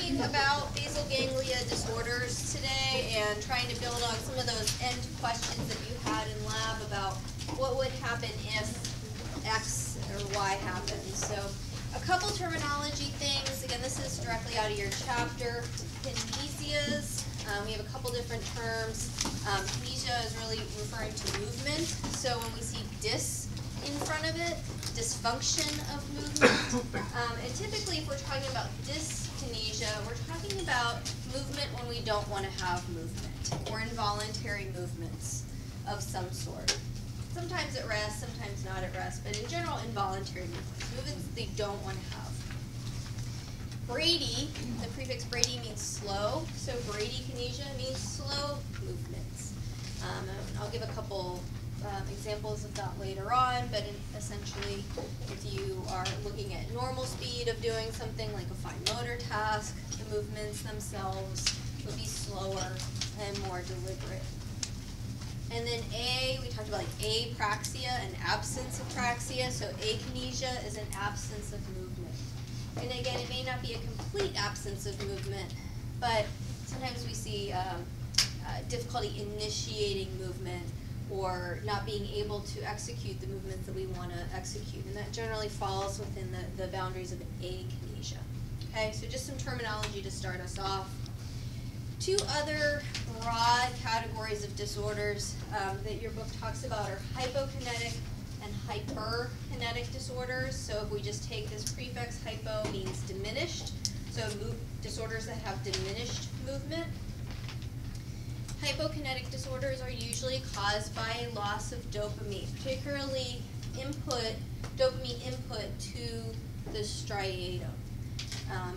talking about basal ganglia disorders today and trying to build on some of those end questions that you had in lab about what would happen if X or Y happens. So a couple terminology things. Again, this is directly out of your chapter. Kinesias. We have a couple different terms. Kinesia is really referring to movement. So when we see dys in front of it, dysfunction of movement. And typically if we're talking about dyskinesia, we're talking about movement when we don't want to have movement, or involuntary movements of some sort. Sometimes at rest, sometimes not at rest, but in general involuntary movements they don't want to have. Brady, the prefix Brady means slow, so bradykinesia means slow movements. I'll give a couple examples of that later on, but essentially if you are looking at normal speed of doing something like a fine motor task, the movements themselves would be slower and more deliberate. And then A, we talked about like apraxia and absence of praxia, so akinesia is an absence of movement. And again, it may not be a complete absence of movement, but sometimes we see difficulty initiating movement or not being able to execute the movements that we want to execute. And that generally falls within the boundaries of akinesia. Okay, so just some terminology to start us off. Two other broad categories of disorders that your book talks about are hypokinetic and hyperkinetic disorders. So if we just take this prefix, hypo means diminished, so disorders that have diminished movement. Hypokinetic disorders are usually caused by a loss of dopamine, particularly dopamine input to the striatum.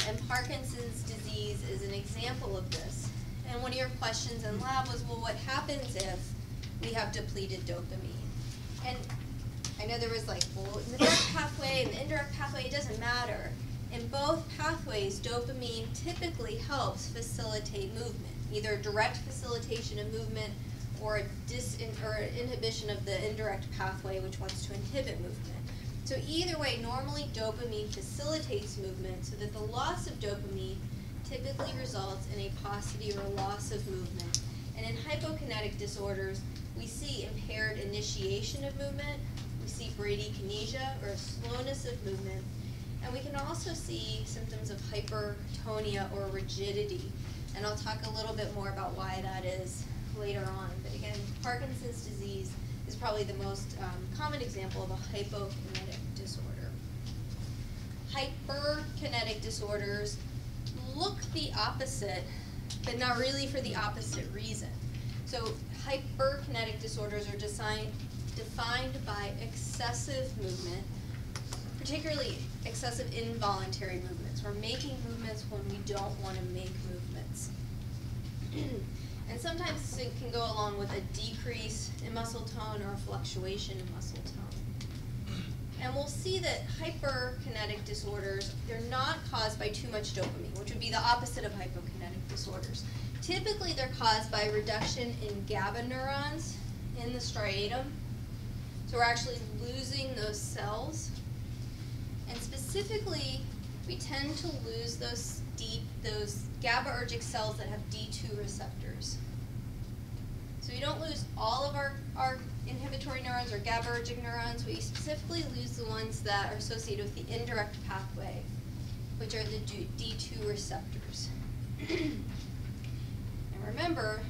And Parkinson's disease is an example of this. And one of your questions in lab was, well, what happens if we have depleted dopamine? And I know there was like, well, in the direct pathway and the indirect pathway, it doesn't matter. In both pathways, dopamine typically helps facilitate movement, either direct facilitation of movement or inhibition of the indirect pathway, which wants to inhibit movement. So either way, normally dopamine facilitates movement, so that the loss of dopamine typically results in a paucity or loss of movement. And in hypokinetic disorders, we see impaired initiation of movement, we see bradykinesia, or slowness of movement, and we can also see symptoms of hypertonia or rigidity. And I'll talk a little bit more about why that is later on. But again, Parkinson's disease is probably the most common example of a hypokinetic disorder. Hyperkinetic disorders look the opposite, but not really for the opposite reason. So hyperkinetic disorders are defined by excessive movement, particularly excessive involuntary movements. We're making movements when we don't want to make movements. And sometimes it can go along with a decrease in muscle tone or a fluctuation in muscle tone. And we'll see that hyperkinetic disorders, they're not caused by too much dopamine, which would be the opposite of hypokinetic disorders. Typically, they're caused by a reduction in GABA neurons in the striatum. So we're actually losing those cells. And specifically, we tend to lose those GABAergic cells that have D2 receptors. So we don't lose all of our inhibitory neurons or GABAergic neurons. We specifically lose the ones that are associated with the indirect pathway, which are the D2 receptors. And remember,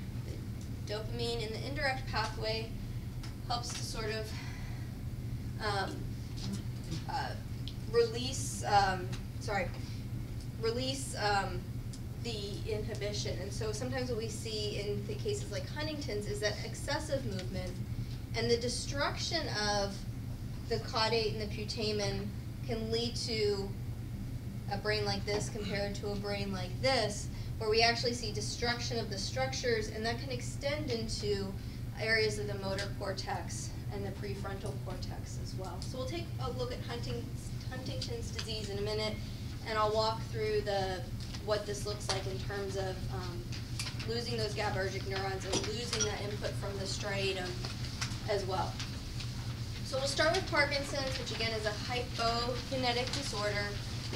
the dopamine in the indirect pathway helps to sort of release the inhibition. And so sometimes what we see in the cases like Huntington's is that excessive movement and the destruction of the caudate and the putamen can lead to a brain like this compared to a brain like this, where we actually see destruction of the structures, and that can extend into areas of the motor cortex and the prefrontal cortex as well. So we'll take a look at Huntington's disease in a minute, and I'll walk through what this looks like in terms of losing those GABAergic neurons and losing that input from the striatum as well. So we'll start with Parkinson's, which again is a hypokinetic disorder.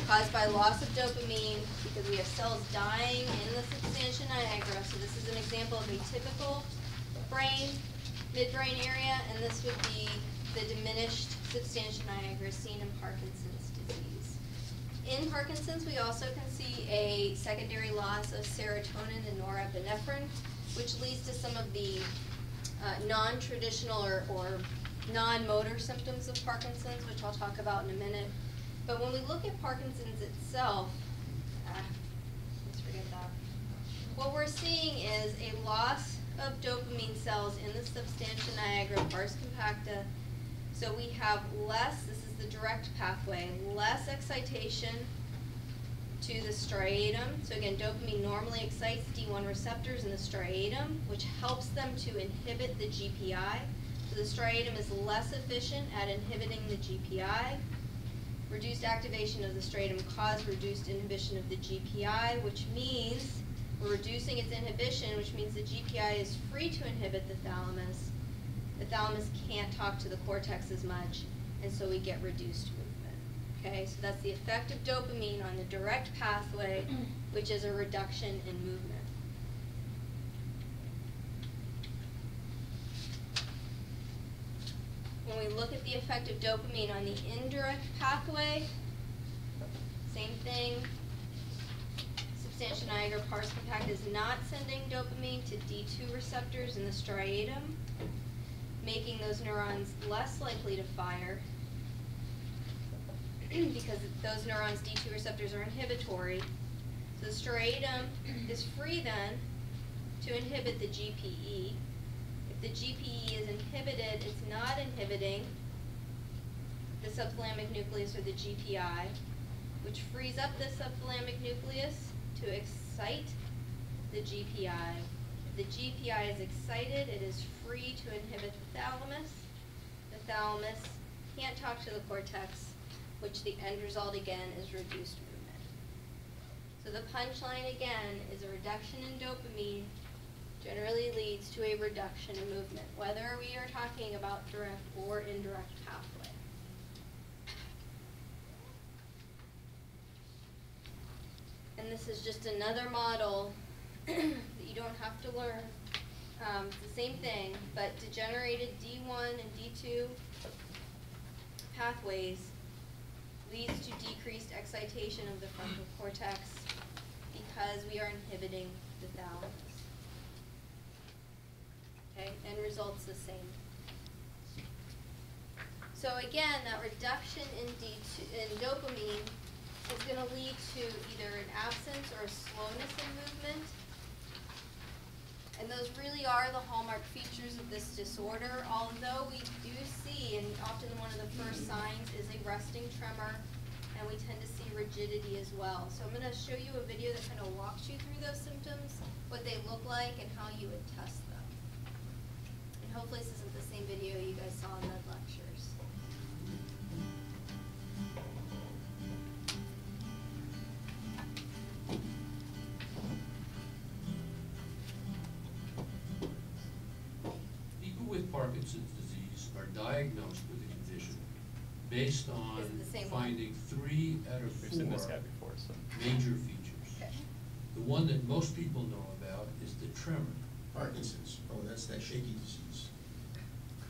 caused by loss of dopamine because we have cells dying in the substantia nigra. So this is an example of a typical brain, midbrain area, and this would be the diminished substantia nigra seen in Parkinson's disease. In Parkinson's, we also can see a secondary loss of serotonin and norepinephrine, which leads to some of the non-traditional or non-motor symptoms of Parkinson's, which I'll talk about in a minute. But when we look at Parkinson's itself, let's forget that. What we're seeing is a loss of dopamine cells in the substantia nigra pars compacta. So we have less, this is the direct pathway, less excitation to the striatum. So again, dopamine normally excites D1 receptors in the striatum, which helps them to inhibit the GPI. So the striatum is less efficient at inhibiting the GPI. Reduced activation of the striatum causes reduced inhibition of the GPI, which means we're reducing its inhibition, which means the GPI is free to inhibit the thalamus. The thalamus can't talk to the cortex as much, and so we get reduced movement. Okay, so that's the effect of dopamine on the direct pathway, which is a reduction in movement. When we look at the effect of dopamine on the indirect pathway, same thing. Substantia nigra pars compacta is not sending dopamine to D2 receptors in the striatum, making those neurons less likely to fire because those neurons' D2 receptors are inhibitory. So the striatum is free then to inhibit the GPE. If the GPE is inhibited, it's not inhibiting the subthalamic nucleus or the GPI, which frees up the subthalamic nucleus to excite the GPI. If the GPI is excited, it is free to inhibit the thalamus. The thalamus can't talk to the cortex, which the end result again is reduced movement. So the punchline again is a reduction in dopamine generally leads to a reduction in movement, whether we are talking about direct or indirect pathway. And this is just another model that you don't have to learn. It's the same thing, but degenerated D1 and D2 pathways leads to decreased excitation of the frontal cortex because we are inhibiting the thalamus. Okay, end result's the same. So again, that reduction in dopamine is going to lead to either an absence or a slowness in movement. And those really are the hallmark features of this disorder, although we do see, and often one of the first signs is a resting tremor, and we tend to see rigidity as well. So I'm going to show you a video that kind of walks you through those symptoms, what they look like, and how you would test them. And hopefully this isn't the same video you guys saw in med lectures. Parkinson's disease are diagnosed with the condition based on finding 3 out of 4 major features. Okay. The one that most people know about is the tremor. Parkinson's. Oh, that's that shaky disease.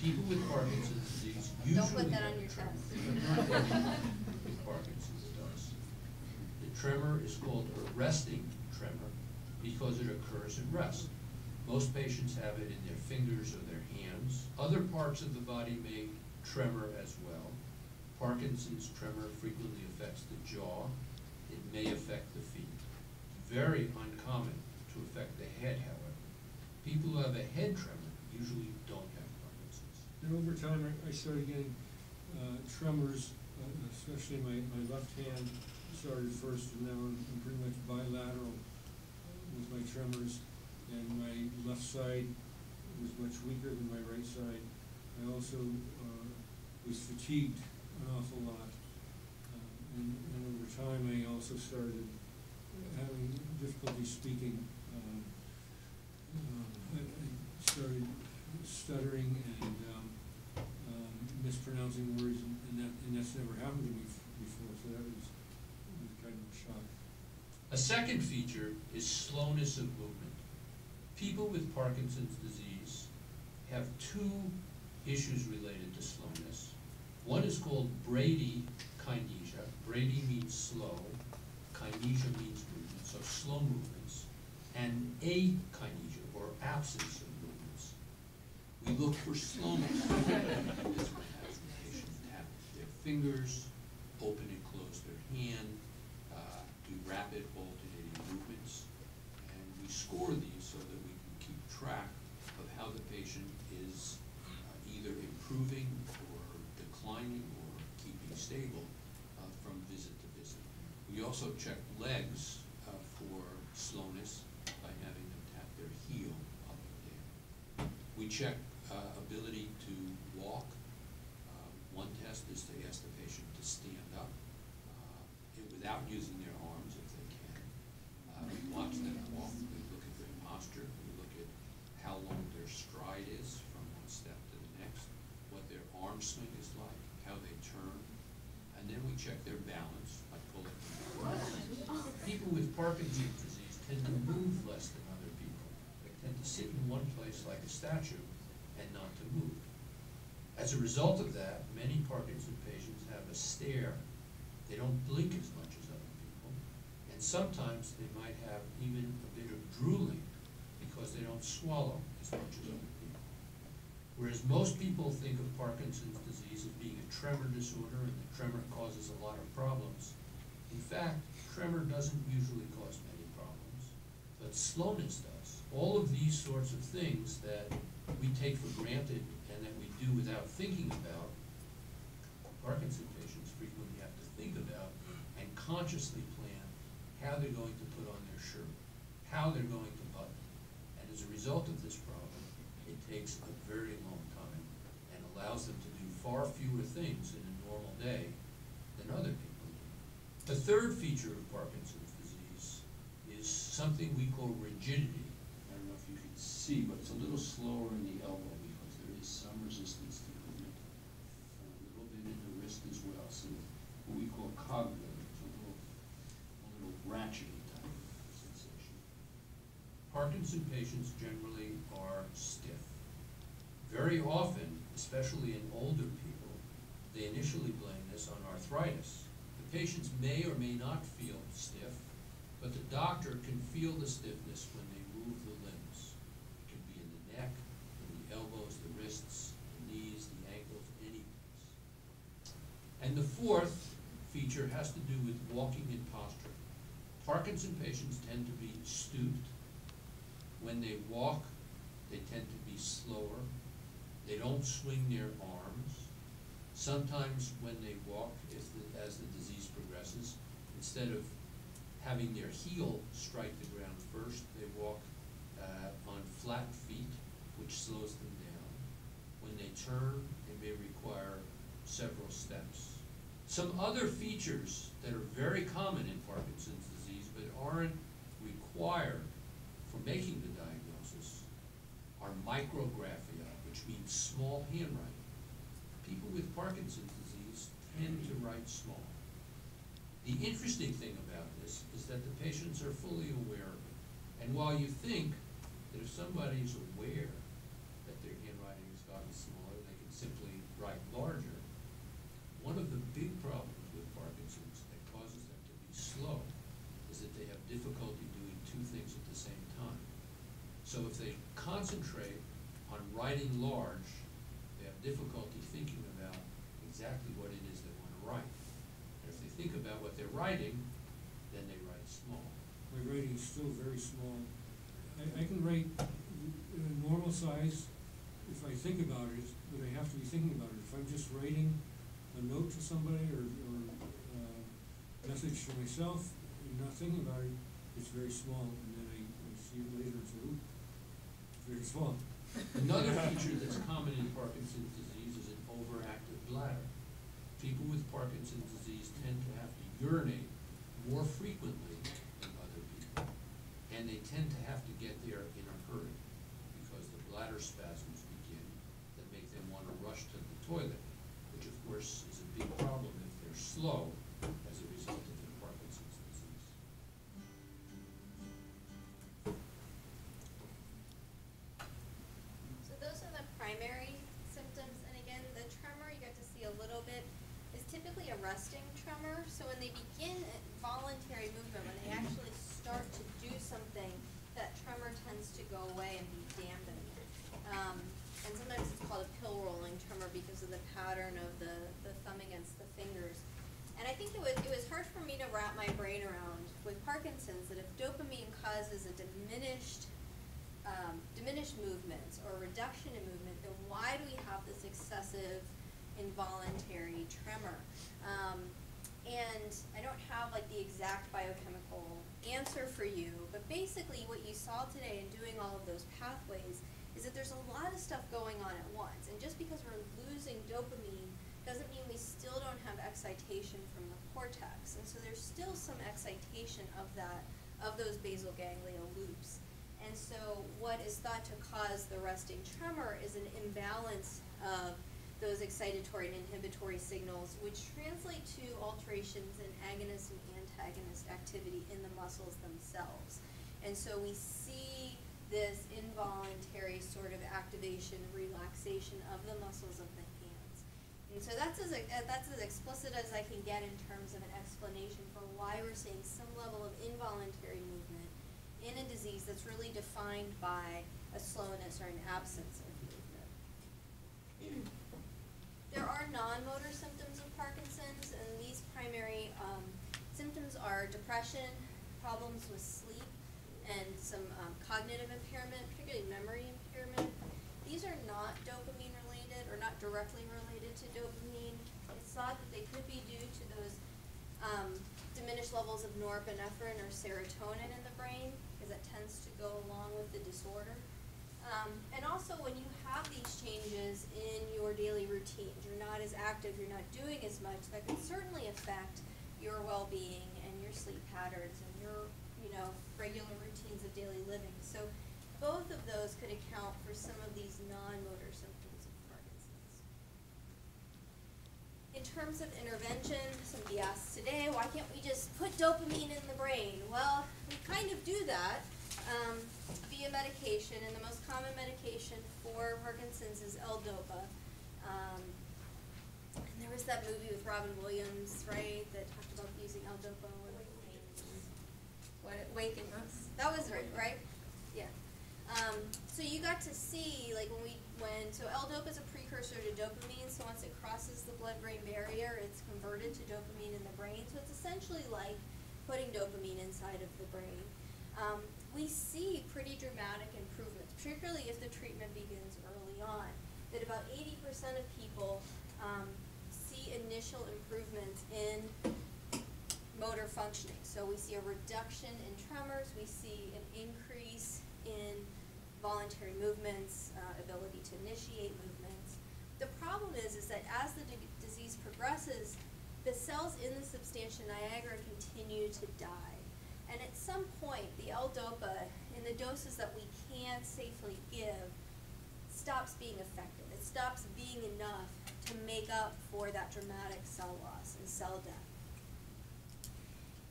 People with Parkinson's disease usually Don't put that on your chest. Parkinson's does. The tremor is called a resting tremor because it occurs at rest. Most patients have it in their fingers or their hands. Other parts of the body may tremor as well. Parkinson's tremor frequently affects the jaw. It may affect the feet. Very uncommon to affect the head, however. People who have a head tremor usually don't have Parkinson's. And over time, I started getting tremors, especially my left hand started first, and now I'm pretty much bilateral with my tremors. And my left side was much weaker than my right side. I also was fatigued an awful lot. And over time, I also started having difficulty speaking. I started stuttering and mispronouncing words, and that's never happened to me before. So that was shock. A second feature is slowness of movement. People with Parkinson's disease have two issues related to slowness. One is called bradykinesia. Brady means slow, kinesia means movement, so slow movements, and akinesia, or absence of movements. We look for slowness. This will have the patient tap their fingers, open and close their hand, do rapid alternating movements, and we score these so that we can keep track of how the patient is either improving or declining or keeping stable from visit to visit. We also check legs for slowness by having them tap their heel up and down. We check ability to walk. One test is to ask the patient to stand up without using their arms if they can. We watch them walk. We look at their posture. We look at how long their stride is from one step to the next, what their arm swing is like, how they turn, and then we check their balance by pulling them up. People with Parkinson's disease tend to move less than other people. They tend to sit in one place like a statue and not to move. As a result of that, many Parkinson's patients have a stare. They don't blink as much as other people, and sometimes they might have even a bit of drooling because they don't swallow as much as other people. Whereas most people think of Parkinson's disease as being a tremor disorder, and the tremor causes a lot of problems. In fact, tremor doesn't usually cause many problems, but slowness does. All of these sorts of things that we take for granted and that we do without thinking about, Parkinson's patients frequently have to think about and consciously plan how they're going to put on their shirt, how they're going to button. And as a result of this problem, it takes a very long time and allows them to do far fewer things in a normal day than other people do. The third feature of Parkinson's disease is something we call rigidity. I don't know if you can see, but it's a little slower in the elbow because there is some resistance to movement, and a little bit in the wrist as well. So what we call cognitive, it's a little ratchety type of sensation. Parkinson's patients generally are stiff. Very often, especially in older people, they initially blame this on arthritis. The patients may or may not feel stiff, but the doctor can feel the stiffness when they move the limbs. It can be in the neck, in the elbows, the wrists, the knees, the ankles, any place. And the fourth feature has to do with walking and posture. Parkinson's patients tend to be stooped. When they walk, they tend to be slower. They don't swing their arms. Sometimes when they walk, as the disease progresses, instead of having their heel strike the ground first, they walk on flat feet, which slows them down. When they turn, they may require several steps. Some other features that are very common in Parkinson's disease but aren't required for making the diagnosis are micrographia, which means small handwriting. People with Parkinson's disease tend to write small. The interesting thing about this is that the patients are fully aware of it. And while you think that if somebody is aware that their handwriting has gotten smaller, they can simply write larger, one of the big problems with Parkinson's that causes them to be slow is that they have difficulty doing two things at the same time. So if they concentrate on writing large, they have difficulty thinking about exactly what it is they want to write. And if they think about what they're writing, then they write small. My writing is still very small. I can write in a normal size if I think about it, but I have to be thinking about it. If I'm just writing a note to somebody or a message to myself and not thinking about it, it's very small, and then I see it later and say, ooh, it's very small. Another feature that's common in Parkinson's disease is an overactive bladder. People with Parkinson's disease tend to have to urinate more frequently than other people, and they tend to have to get there in a hurry because the bladder spasms begin that make them want to rush to the toilet, which of course is a big problem if they're slow as a result of their Parkinson's disease. resting tremor. So when they begin voluntary movement, when they actually start to do something, that tremor tends to go away and be dampened. And sometimes it's called a pill rolling tremor because of the pattern of the thumb against the fingers. And I think it was hard for me to wrap my brain around with Parkinson's that if dopamine causes a diminished movements or reduction in movement, then why do we have this excessive involuntary tremor? And I don't have like the exact biochemical answer for you, but basically what you saw today in doing all of those pathways is that there's a lot of stuff going on at once. And just because we're losing dopamine doesn't mean we still don't have excitation from the cortex. And so there's still some excitation of those basal ganglia loops. And so what is thought to cause the resting tremor is an imbalance of those excitatory and inhibitory signals, which translate to alterations in agonist and antagonist activity in the muscles themselves. And so we see this involuntary sort of activation, relaxation of the muscles of the hands. And so that's as explicit as I can get in terms of an explanation for why we're seeing some level of involuntary movement in a disease that's really defined by a slowness or an absence of movement. There are non-motor symptoms of Parkinson's, and these primary symptoms are depression, problems with sleep, and some cognitive impairment, particularly memory impairment. These are not dopamine related or not directly related to dopamine. It's thought that they could be due to those diminished levels of norepinephrine or serotonin in the brain, because that tends to go along with the disorder. And also when you have these changes in your daily routines, you're not as active, you're not doing as much, that can certainly affect your well-being and your sleep patterns and your regular routines of daily living. So both of those could account for some of these non-motor symptoms of Parkinson's. In terms of intervention, somebody asked today, why can't we just put dopamine in the brain? Well, we kind of do that via medication, and the most common medication for Parkinson's is L-Dopa. And there was that movie with Robin Williams, right, that talked about using L-Dopa. Wakens. That was right? Yeah. So you got to see, like so L-Dopa is a precursor to dopamine, so once it crosses the blood-brain barrier, it's converted to dopamine in the brain. So it's essentially like putting dopamine inside of the brain. We see pretty dramatic improvements, particularly if the treatment begins early on, that about 80% of people see initial improvements in motor functioning. So we see a reduction in tremors, we see an increase in voluntary movements, ability to initiate movements. The problem is that as the disease progresses, the cells in the substantia nigra continue to die. And at some point, the L-Dopa, in the doses that we can safely give, stops being effective. It stops being enough to make up for that dramatic cell loss and cell death.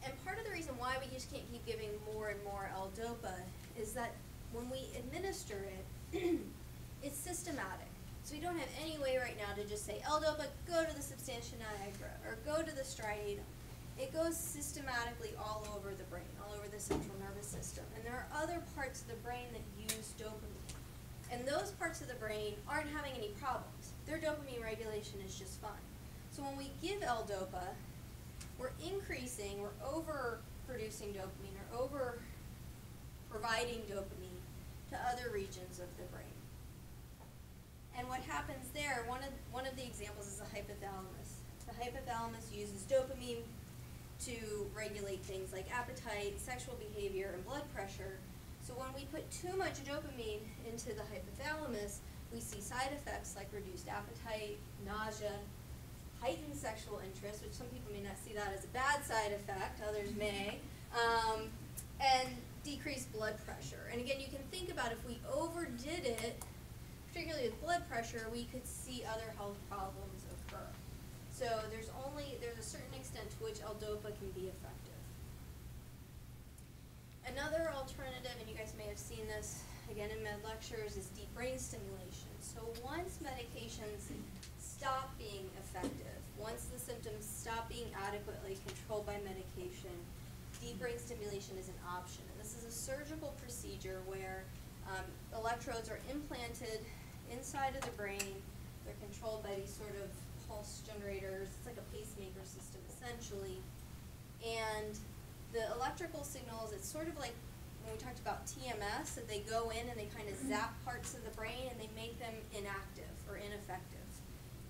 And part of the reason why we just can't keep giving more and more L-Dopa is that when we administer it, it's systematic. So we don't have any way right now to just say, L-Dopa, go to the substantia nigra, or go to the striatum. It goes systematically all over the brain, all over the central nervous system. And there are other parts of the brain that use dopamine. And those parts of the brain aren't having any problems. Their dopamine regulation is just fine. So when we give L-Dopa, we're over-producing dopamine or over-providing dopamine to other regions of the brain. And what happens there, one of the examples is the hypothalamus. The hypothalamus uses dopamine to regulate things like appetite, sexual behavior, and blood pressure. So when we put too much dopamine into the hypothalamus, we see side effects like reduced appetite, nausea, heightened sexual interest, which some people may not see that as a bad side effect, others may, and decreased blood pressure. And again, you can think about if we overdid it, particularly with blood pressure, we could see other health problems occur. So there's a certain extent to which L-Dopa can be effective. Another alternative, and you guys may have seen this again in med lectures, is deep brain stimulation. So once medications stop being effective, once the symptoms stop being adequately controlled by medication, deep brain stimulation is an option. And this is a surgical procedure where electrodes are implanted inside of the brain. They're controlled by these sort of pulse generators. It's like a pacemaker system, essentially. And the electrical signals, it's sort of like when we talked about TMS, that they go in and they kind of zap parts of the brain and they make them inactive or ineffective.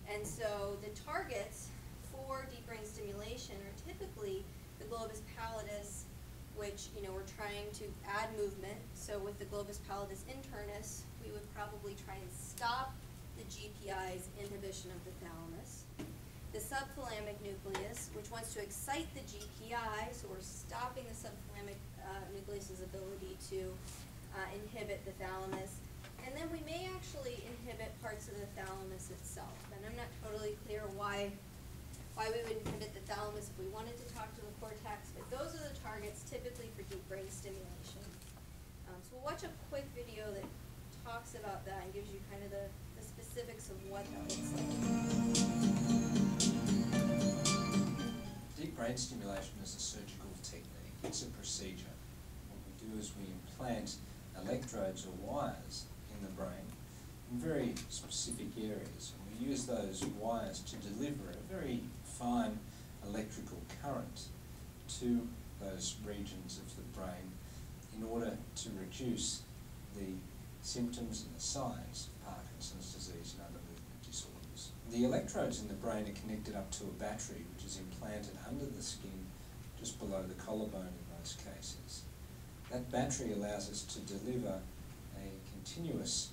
And so the targets for deep brain stimulation are typically the globus pallidus, which, you know, we're trying to add movement. So with the globus pallidus internus, we would probably try and stop the GPI's inhibition of the thalamus. The subthalamic nucleus, which wants to excite the GPI, so we're stopping the subthalamic nucleus's ability to inhibit the thalamus. And then we may actually inhibit parts of the thalamus itself. And I'm not totally clear why we would inhibit the thalamus if we wanted to talk to the cortex, but those are the targets typically for deep brain stimulation. So we'll watch a quick video that talks about that and gives you kind of the specifics of what that looks like. Deep brain stimulation is a surgical technique. It's a procedure. What we do is we implant electrodes or wires in the brain in very specific areas. And we use those wires to deliver a very fine electrical current to those regions of the brain in order to reduce the symptoms and the signs of Parkinson's disease and other movement disorders. The electrodes in the brain are connected up to a battery which is implanted under the skin just below the collarbone in most cases. That battery allows us to deliver a continuous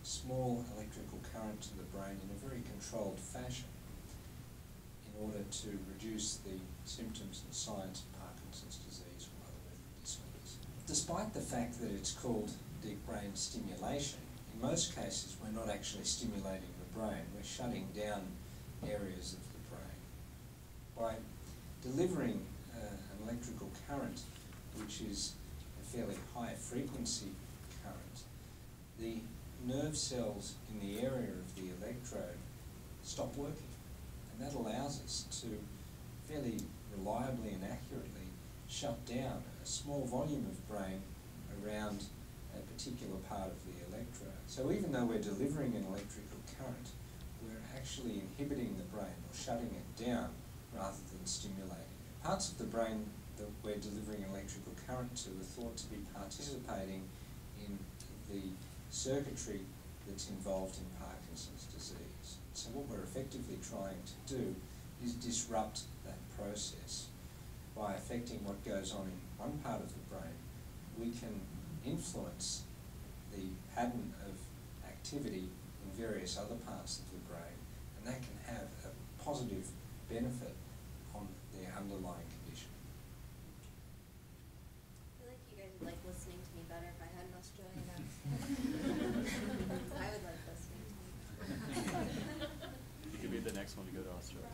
small electrical current to the brain in a very controlled fashion in order to reduce the symptoms and signs of Parkinson's disease or other movement disorders. Despite the fact that it's called deep brain stimulation, in most cases we're not actually stimulating the brain, we're shutting down areas of the brain. By delivering an electrical current which is a fairly high frequency current, the nerve cells in the area of the electrode stop working, and that allows us to fairly reliably and accurately shut down a small volume of brain around a particular part of the electrode. So even though we're delivering an electrical current, we're actually inhibiting the brain or shutting it down rather than stimulating it. Parts of the brain that we're delivering electrical current to are thought to be participating in the circuitry that's involved in Parkinson's disease. So what we're effectively trying to do is disrupt that process. By affecting what goes on in one part of the brain, we can influence the pattern of activity in various other parts of the brain, and that can have a positive benefit on the underlying condition. I feel like you guys would like listening to me better if I had an Australian accent. I would like listening to me. You could be the next one to go to Australia.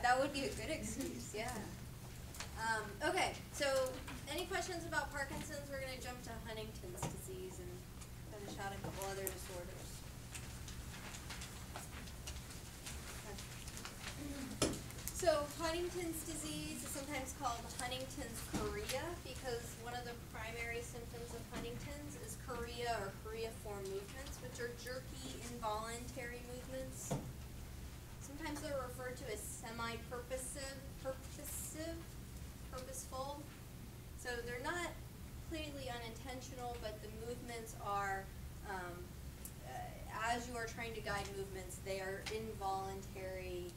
That would be a good excuse, yeah. Okay, so any questions about Parkinson's? We're going to jump to Huntington's disease and finish out a couple other disorders. Okay. So Huntington's disease is sometimes called Huntington's chorea because one of the primary symptoms of Huntington's is chorea or choreiform movements, which are jerky, involuntary movements. Sometimes they're referred to as purposeful. So they're not clearly unintentional, but the movements are, as you are trying to guide movements, they are involuntary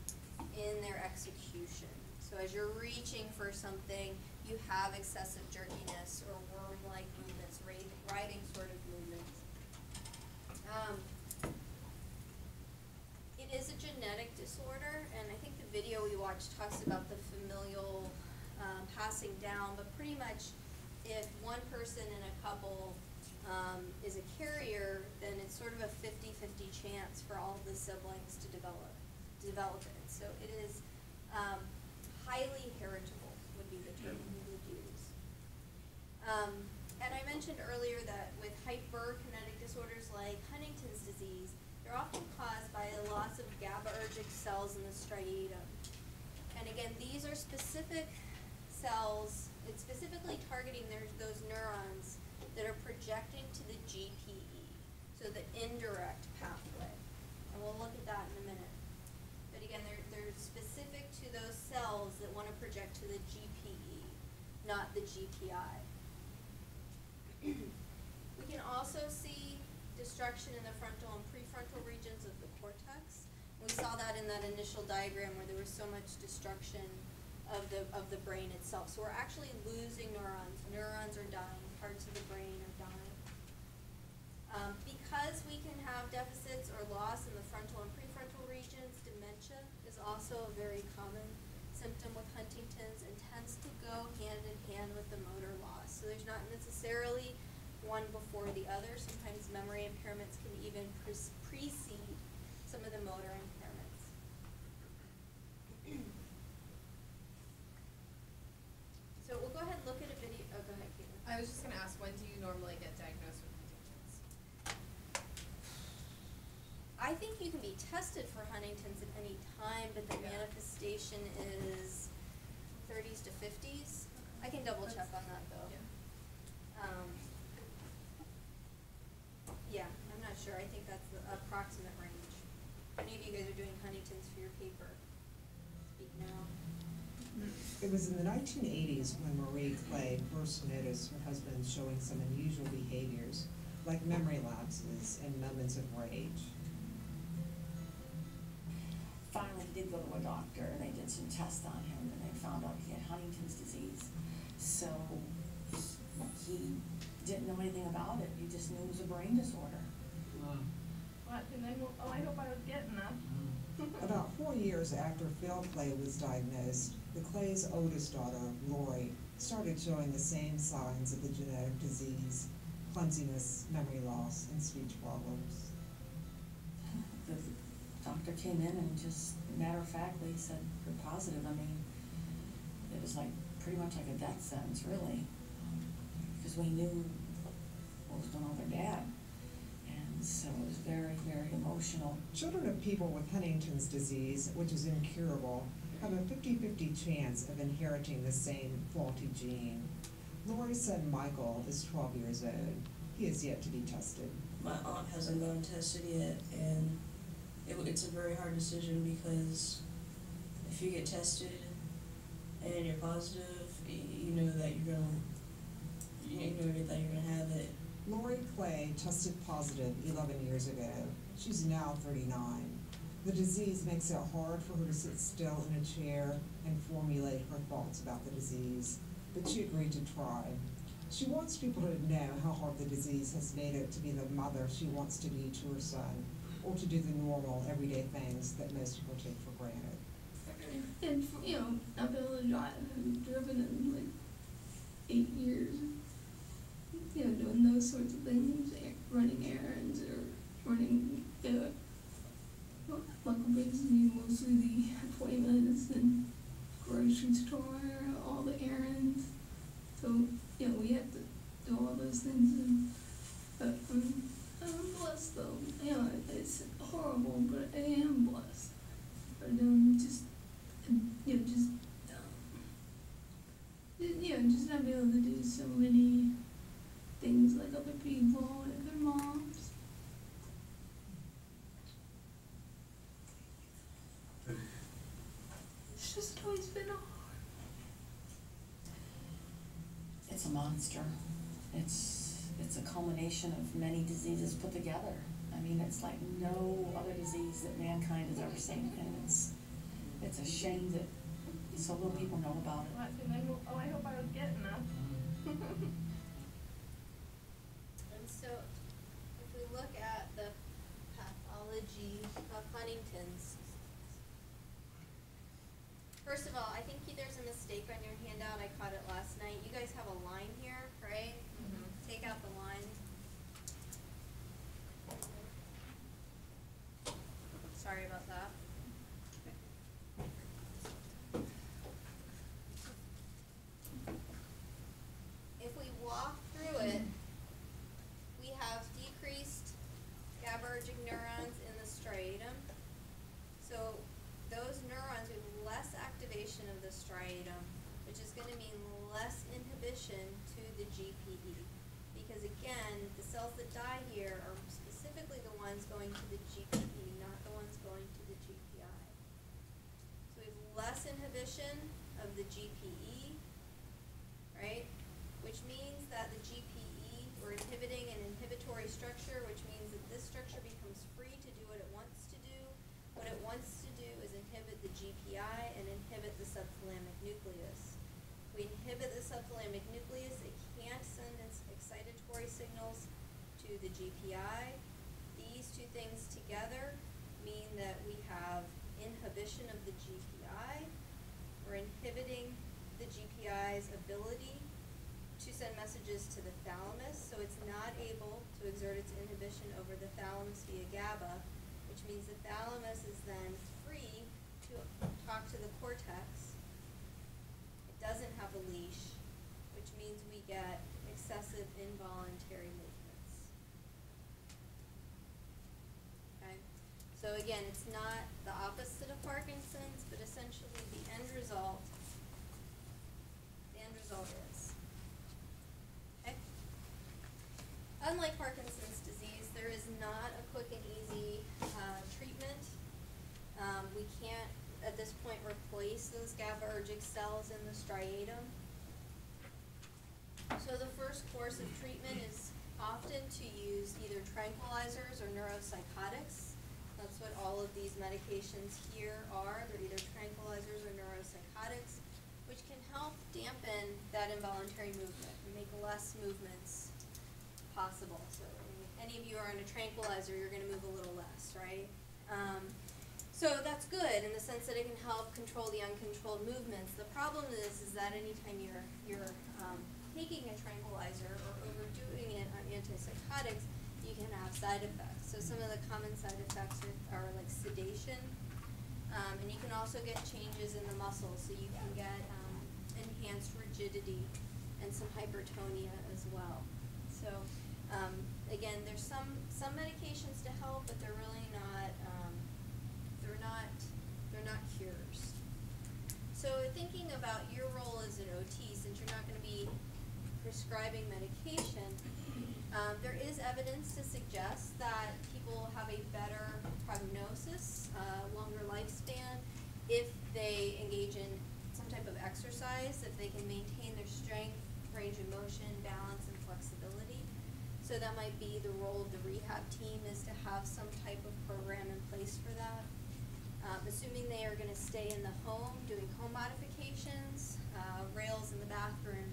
in their execution. So as you're reaching for something, you have excessive jerkiness or worm-like movements, riding sort of movements. It is a genetic disorder, and I think the video we watched talks about the familial passing down, but pretty much if one person in a couple is a carrier, then it's sort of a 50-50 chance for all of the siblings to develop it. So it is highly heritable would be the term we would use. And I mentioned earlier that with hyperkinetic disorders like Huntington's disease, they're often caused by a loss of GABAergic cells in the striatum. And again, these are specific cells, it's specifically targeting those neurons that are projecting to the GPE, so the indirect pathway. And we'll look at that in a minute. But again, they're specific to those cells that want to project to the GPE, not the GPI. We can also see destruction in the frontal and prefrontal regions of the cortex. We saw that in that initial diagram where there was so much destruction of the brain itself. So we're actually losing neurons. Neurons are dying. Parts of the brain are dying. Because we can have deficits or loss in the frontal and prefrontal regions, dementia is also a very common symptom with Huntington's and tends to go hand in hand with the motor loss. So there's not necessarily one before the other. Sometimes memory impairments can even precede some of the motor impairments. So we'll go ahead and look at a video. Oh, go ahead, Caitlin. I was just going to ask, when do you normally get diagnosed with Huntington's? I think you can be tested for Huntington's at any time, but the manifestation is 30s to 50s. I can double check on that though. Yeah, I'm not sure. I think that's the approximate range. If any of you guys are doing Huntington's for your paper, speak now. It was in the 1980s when Marie Clay first noticed her husband showing some unusual behaviors, like memory lapses and moments of rage. Finally, he did go to a doctor, and they did some tests on him, and they found out he had Huntington's disease. So he didn't know anything about it. He just knew it was a brain disorder. What? And then, oh, I hope I was getting that. About 4 years after Phil Clay was diagnosed, the Clay's oldest daughter, Lori, started showing the same signs of the genetic disease: clumsiness, memory loss, and speech problems. The doctor came in and just matter-of-factly said, "You're positive." I mean, it was like pretty much like a death sentence, really, because we knew what was going on with their dad. And so it was very, very emotional. Children of people with Huntington's disease, which is incurable, have a 50-50 chance of inheriting the same faulty gene. Lori's son Michael is 12 years old. He is yet to be tested. My aunt hasn't gone tested yet, and it's a very hard decision because if you get tested and you're positive, you know that you're gonna have it. Lori Clay tested positive 11 years ago. She's now 39. The disease makes it hard for her to sit still in a chair and formulate her thoughts about the disease, but she agreed to try. She wants people to know how hard the disease has made it to be the mother she wants to be to her son, or to do the normal, everyday things that most people take for granted. And, not be able to drive. I've driven in like 8 years. Doing those sorts of things, running errands or running, Michael brings me mostly the appointments and grocery store, all the errands. So, we have to do all those things. But I'm blessed though. It's horrible, but I am blessed. But just not be able to do so many things like other people, like their moms. It's just always been hard. It's a monster. It's a culmination of many diseases put together. I mean, it's like no other disease that mankind has ever seen, and it's a shame that so little people know about it. What? And then, oh, I hope I was getting that. And so, if we look at the pathology of Huntington's, first of all, I think there's a mistake on your handout. I caught it last night. You guys have a line here, right? Mm-hmm. Take out the line. Sorry about that. If we MSI here are specifically the ones going to the GPE, not the ones going to the GPI. So we have less inhibition of the GPE, right? Which means that the GPE, we're inhibiting an inhibitory structure, which means that this structure becomes free to do what it wants to do. What it wants to do is inhibit the GPI and inhibit the subthalamic nucleus. We inhibit the subthalamic nucleus, it can't send its excitatory signals to the GPI. These two things together mean that we have inhibition of the GPI. We're inhibiting the GPI's ability to send messages to the thalamus, so it's not able to exert its inhibition over the thalamus via GABA, which means the thalamus is then free to talk to the cortex. It doesn't have a leash, which means we get excessive involuntary movements. Okay? So again, it's not the opposite of Parkinson's, but essentially the end result is. Okay? Unlike Parkinson's disease, there is not a quick and easy treatment. We can't, at this point, replace those GABAergic cells in the striatum. So the first course of treatment is often to use either tranquilizers or neuropsychotics. That's what all of these medications here are. They're either tranquilizers or neuropsychotics, which can help dampen that involuntary movement and make less movements possible. So if any of you are on a tranquilizer, you're going to move a little less, right? So that's good in the sense that it can help control the uncontrolled movements. The problem is that anytime you're taking a tranquilizer or overdoing it on antipsychotics, you can have side effects. So some of the common side effects are like sedation, and you can also get changes in the muscles. So you can get enhanced rigidity and some hypertonia as well. So again, there's some medications to help, but they're really not. They're not cures. So thinking about your role as an OT, since you're not going to be prescribing medication, there is evidence to suggest that people have a better prognosis, longer lifespan, if they engage in some type of exercise, if they can maintain their strength, range of motion, balance, and flexibility. So that might be the role of the rehab team, is to have some type of program in place for that. Assuming they are going to stay in the home, doing home modifications, rails in the bathroom,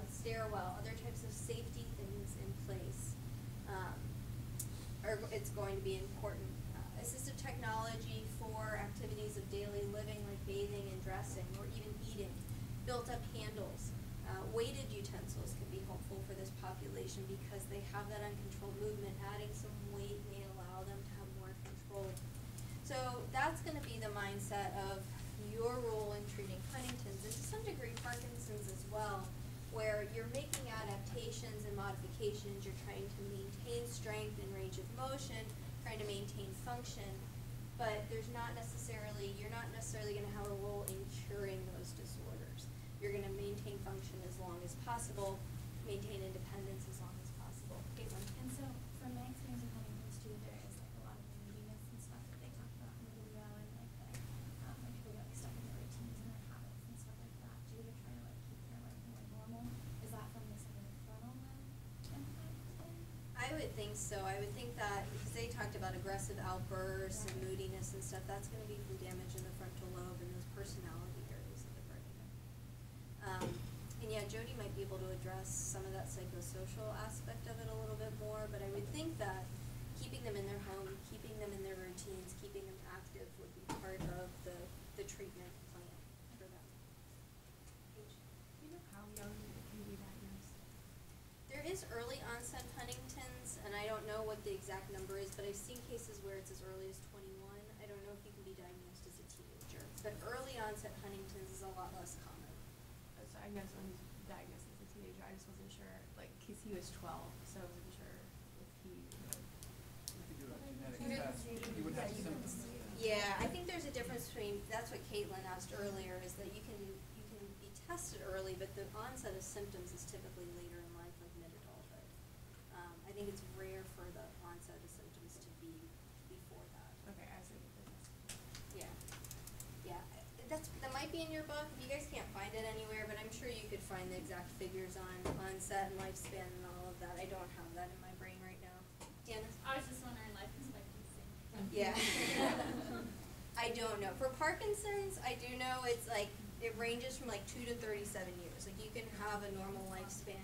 stairwell, other types of safety things in place, it's going to be important. Assistive technology for activities of daily living like bathing and dressing or even eating, built-up handles, weighted utensils can be helpful for this population because they have that uncontrolled movement. Adding some weight may allow them to have more control. So that's going to be the mindset of your role in treating Huntington's, and to some degree Parkinson's as well, where you're making adaptations and modifications, you're trying to maintain strength and range of motion, trying to maintain function, but you're not necessarily going to have a role in curing those disorders. You're going to maintain function as long as possible, maintain independence as long as possible. Caitlin? And so, from my experience with Huntington's too, there is like a lot of moodiness and stuff that they talk about in the video, and like people get like stuck in their routines and their habits and stuff like that too, to try to like keep their life more normal. Is that from this kind of frontal lobe impact? I would think so. I would think that, because they talked about aggressive outbursts and moodiness and stuff, that's going to be from damage in the frontal lobe and those personality areas of the brain. And yeah, Jody might be able to address some of that psychosocial aspect of it a little bit more, but I would think that keeping them in their home, keeping them in their routines, keeping them active would be part of the treatment plan for them. Do you know how young it can be diagnosed? There is early onset Huntington's, and I don't know what the exact number is, but I've seen cases where it's as early as 21. I don't know if you can be diagnosed as a teenager, but early onset Huntington's is a lot less common. So I guess when he's diagnosed as a teenager, I just wasn't sure, like, because he was 12, so I wasn't sure if he would. You could do a genetic test, you would have symptoms. Yeah, I think there's a difference between, that's what Caitlin asked earlier, is that you can be tested early, but the onset of symptoms is typically later in life, like mid-adulthood. I think it's Yeah, that might be in your book. You guys can't find it anywhere, but I'm sure you could find the exact figures on onset and lifespan and all of that. I don't have that in my brain right now. Deanna? I was just wondering life expectancy. Yeah. I don't know. For Parkinson's, I do know it's like, it ranges from like 2 to 37 years. Like you can have a normal lifespan.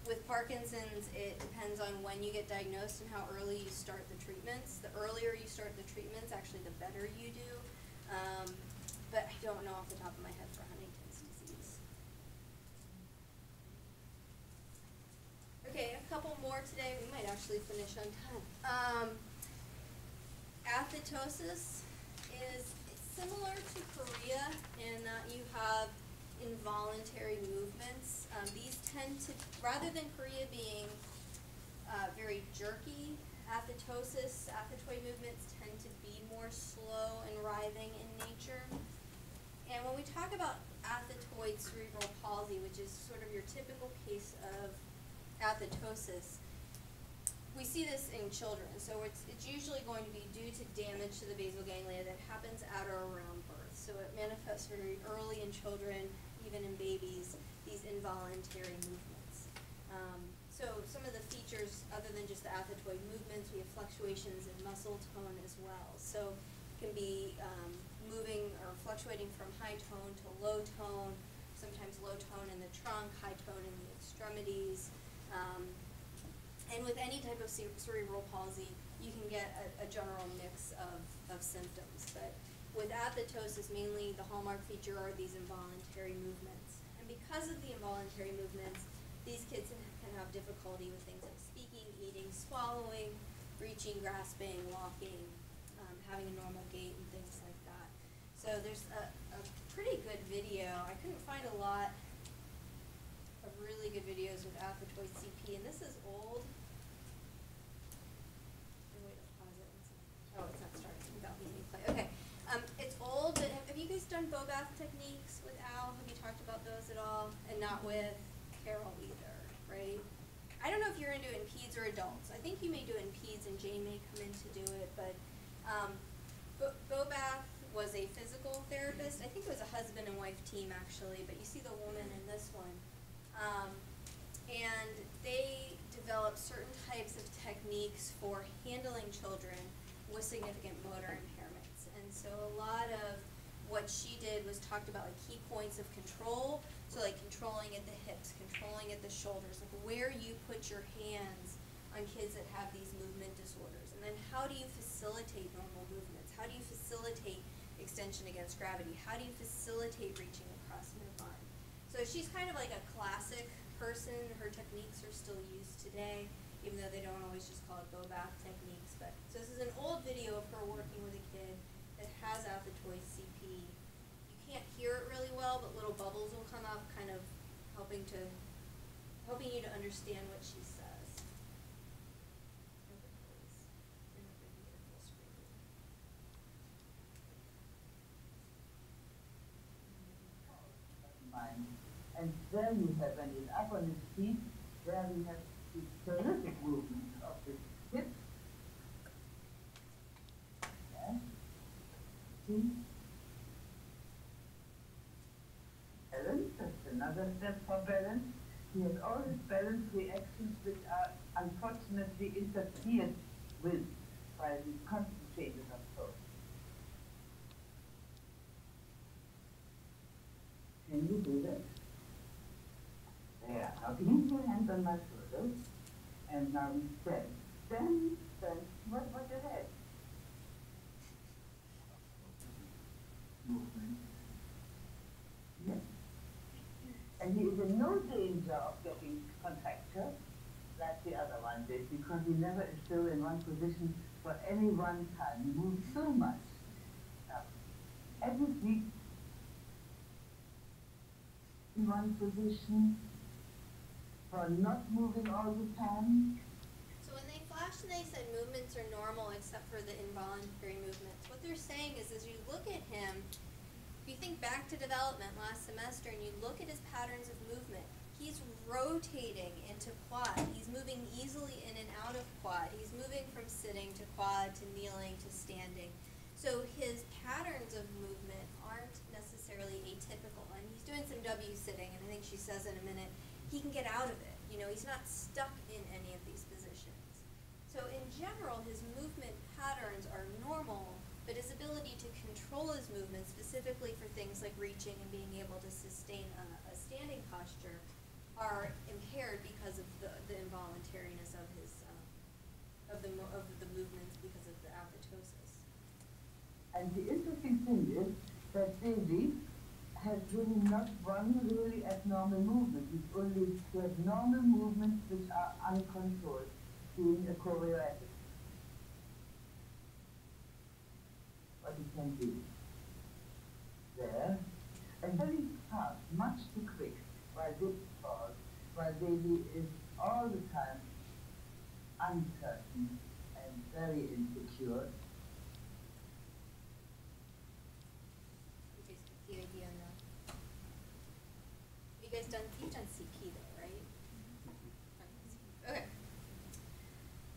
With Parkinson's, it depends on when you get diagnosed and how early you start the treatments. The earlier you start the treatments, actually the better you do. But I don't know off the top of my head for Huntington's disease. Okay, a couple more today. We might actually finish on time. Athetosis is similar to chorea in that you have involuntary movements. These tend to, rather than chorea being very jerky, athetoid movements tend to be more slow and writhing in nature. And when we talk about athetoid cerebral palsy, which is sort of your typical case of athetosis, we see this in children. So it's usually going to be due to damage to the basal ganglia that happens at or around birth. So it manifests very early in children, even in babies, these involuntary movements. So some of the features, other than just the athetoid movements, we have fluctuations in muscle tone as well. So it can be moving or fluctuating from high tone to low tone, sometimes low tone in the trunk, high tone in the extremities. And with any type of cerebral palsy, you can get a general mix of symptoms. But with athetosis, mainly the hallmark feature are these involuntary movements. And because of the involuntary movements, these kids can have difficulty with things like speaking, eating, swallowing, reaching, grasping, walking, having a normal gait, and things like that. So there's a pretty good video. I couldn't find a lot of really good videos with athetoid CP, and this is old. Wait, I'll pause it. Oh, it's not starting without me hitting play. Okay, it's old, but have you guys done bow bath techniques with Al? Have you talked about those at all? And not with Carol either, right? I don't know if you're into it in peds or adults. I think you may do it in peds, and Jane may come in to do it, but bow bath was a physical therapist. I think it was a husband and wife team actually, but you see the woman in this one. And they developed certain types of techniques for handling children with significant motor impairments. And so a lot of what she did was talked about like key points of control, so like controlling at the hips, controlling at the shoulders, like where you put your hands on kids that have these movement disorders. And then how do you facilitate normal movements? How do you facilitate extension against gravity? How do you facilitate reaching across midline? So she's kind of like a classic person. Her techniques are still used today, even though they don't always just call it bow bath techniques. But so this is an old video of her working with a kid that has athetoid CP. You can't hear it really well, but little bubbles will come up, kind of helping you to understand what she says. Bring up the beautiful screen. And there you have, when it's up on his feet, there we have the terrific movement of the hips. Yeah. See? Balance, that's another step for balance. He has all his balance reactions which are unfortunately interfered with by the constant changes of thought. Can you do that? There. Now lean your hands on my shoulders, and now we stand. Stand. What's your head? Movement. Yes. And he is in no danger of getting contracture like the other one did, because he never is still in one position for any one time. He moves so much. Now, every week in one position, for not moving all the time. So when they flashed and they said movements are normal except for the involuntary movements, what they're saying is as you look at him, if you think back to development last semester and you look at his patterns of movement, he's rotating into quad. He's moving easily in and out of quad. He's moving from sitting to quad to kneeling to standing. So his patterns of movement aren't necessarily atypical, and he's doing some W sitting, and I think she says in a minute, he can get out of it. You know, he's not stuck in any of these positions. So in general, his movement patterns are normal, but his ability to control his movement, specifically for things like reaching and being able to sustain a standing posture, are impaired because of the involuntariness of his of the movements because of the apoptosis. And the interesting thing is that Daisy has really not one really abnormal movement. It's only the abnormal movements which are uncontrolled, being a choreographic. What you can do there, and very fast, much too quick, while this falls, while Daisy is all the time uncertain and very insecure. You guys get the idea now. You've done CP though, right? Okay.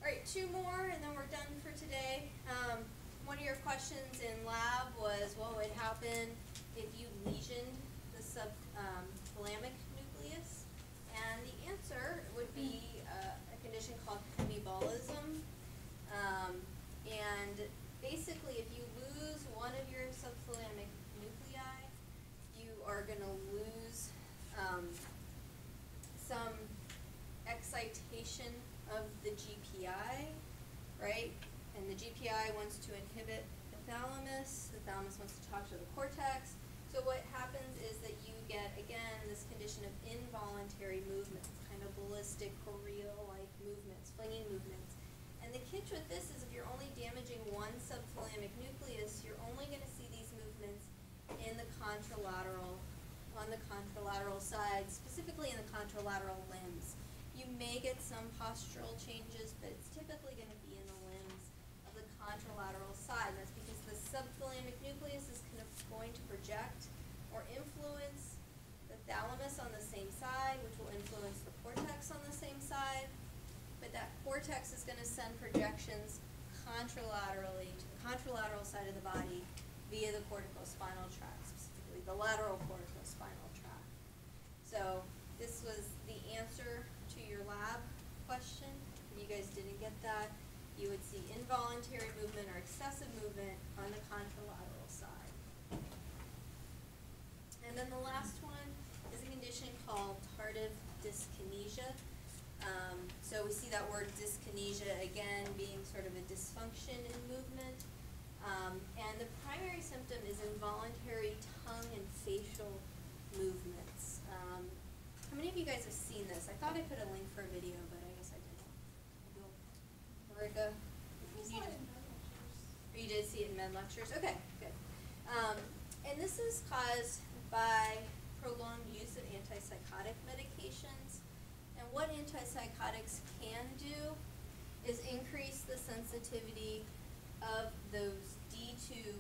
Alright, 2 more and then we're done for today. One of your questions in lab was what would happen if you lesioned the subthalamic nucleus, and the answer would be a condition called hemibolism. And basically, if you lose one of your subthalamic nuclei, you are going to lose some excitation of the GPI, right? And the GPI wants to inhibit the thalamus wants to talk to the cortex. So what happens is that you get, again, this condition of involuntary movements, kind of ballistic, choreal-like movements, flinging movements. And the catch with this is if you're only damaging one subthalamic nucleus, you're only going to see these movements in the contralateral, on the contralateral side, specifically in the contralateral limbs. You may get some postural changes, but it's typically going to be in the limbs of the contralateral side. That's because the subthalamic nucleus is kind of going to project or influence the thalamus on the same side, which will influence the cortex on the same side. But that cortex is going to send projections contralaterally to the contralateral side of the body via the corticospinal tract, specifically the lateral corticospinal tract. So this was the answer to your lab question. If you guys didn't get that, you would see involuntary movement or excessive movement on the contralateral side. And then the last one is a condition called tardive dyskinesia. So we see that word dyskinesia again being sort of a dysfunction in movement. And the primary symptom is involuntary tongue and facial movements. How many of you guys have seen this? I thought I put a link for a video, but I guess I didn't. Marika? You did see it in med lectures? Okay, good. And this is caused by prolonged use of antipsychotic medications. And what antipsychotics can do is increase the sensitivity of those D2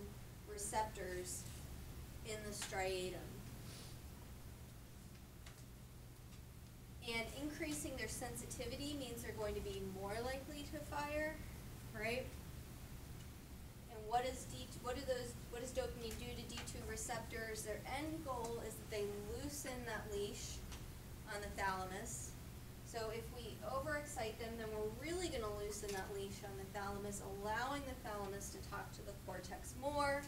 receptors in the striatum. And increasing their sensitivity means they're going to be more likely to fire, right? And what does dopamine do to D2 receptors? Their end goal is that they loosen that leash on the thalamus. So if we overexcite them, then we're really going to loosen that leash on the thalamus, allowing the thalamus to talk to the cortex more,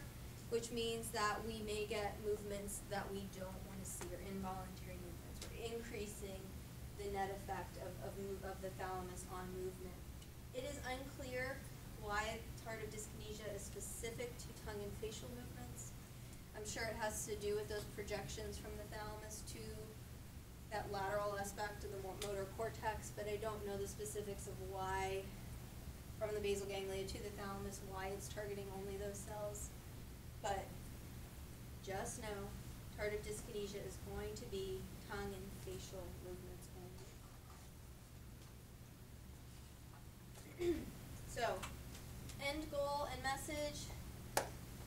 which means that we may get movements that we don't want to see, or involuntary movements. We're increasing the net effect of the thalamus on movement. It is unclear why tardive dyskinesia is specific to tongue and facial movements. I'm sure it has to do with those projections from the thalamus to that lateral aspect of the motor cortex, but I don't know the specifics of why, from the basal ganglia to the thalamus, why it's targeting only those cells. But just know, tardive dyskinesia is going to be tongue and facial movements only. So, end goal and message,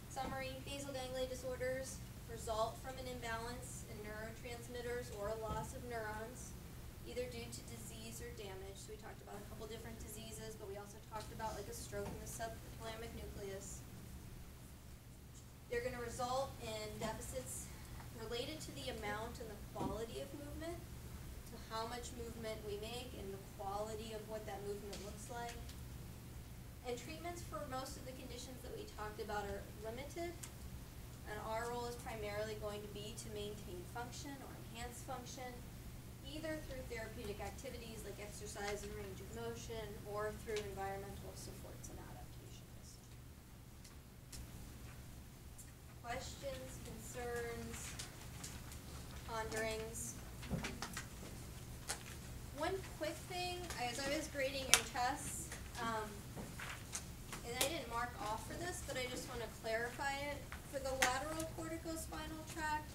summary: basal ganglia disorders result from an imbalance in neurotransmitters or a loss of neurons, either due to disease or damage. So we talked about a couple different diseases, but we also talked about like a stroke in the subthalamic nucleus. They're gonna result in deficits related to the amount and the quality of movement, to how much movement we make and the quality of what that movement looks like. And treatments for most of the conditions that we talked about are limited, and our role is primarily going to be to maintain function or enhance function, either through therapeutic activities like exercise and range of motion, or through environmental supports and adaptations. Questions, concerns, ponderings? One quick thing, as I was grading your tests, and I didn't mark off for this, but I just want to clarify it. For the lateral corticospinal tract,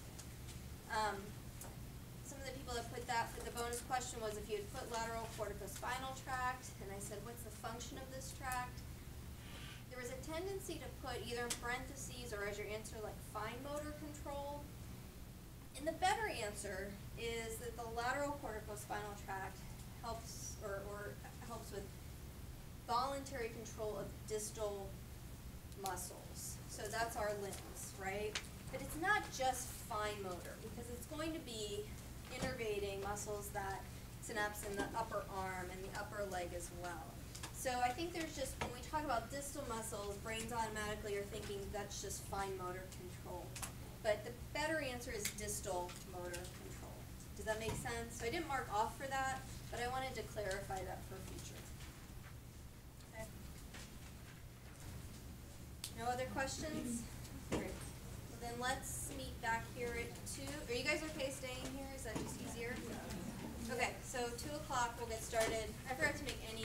some of the people that put that for the bonus question was if you had put lateral corticospinal tract, and I said, what's the function of this tract? There was a tendency to put either in parentheses or as your answer like fine motor control. And the better answer is that the lateral corticospinal tract helps or helps with voluntary control of distal muscles. So that's our limbs, right? But it's not just fine motor, because it's going to be innervating muscles that synapse in the upper arm and the upper leg as well. So I think there's just, when we talk about distal muscles, brains automatically are thinking that's just fine motor control. But the better answer is distal motor control. Does that make sense? So I didn't mark off for that, but I wanted to clarify that for future. Okay. No other questions? Great. Well, then let's meet back here at 2. Are you guys okay staying here? Is that just easier? Okay, so 2 o'clock we'll get started. I forgot to make any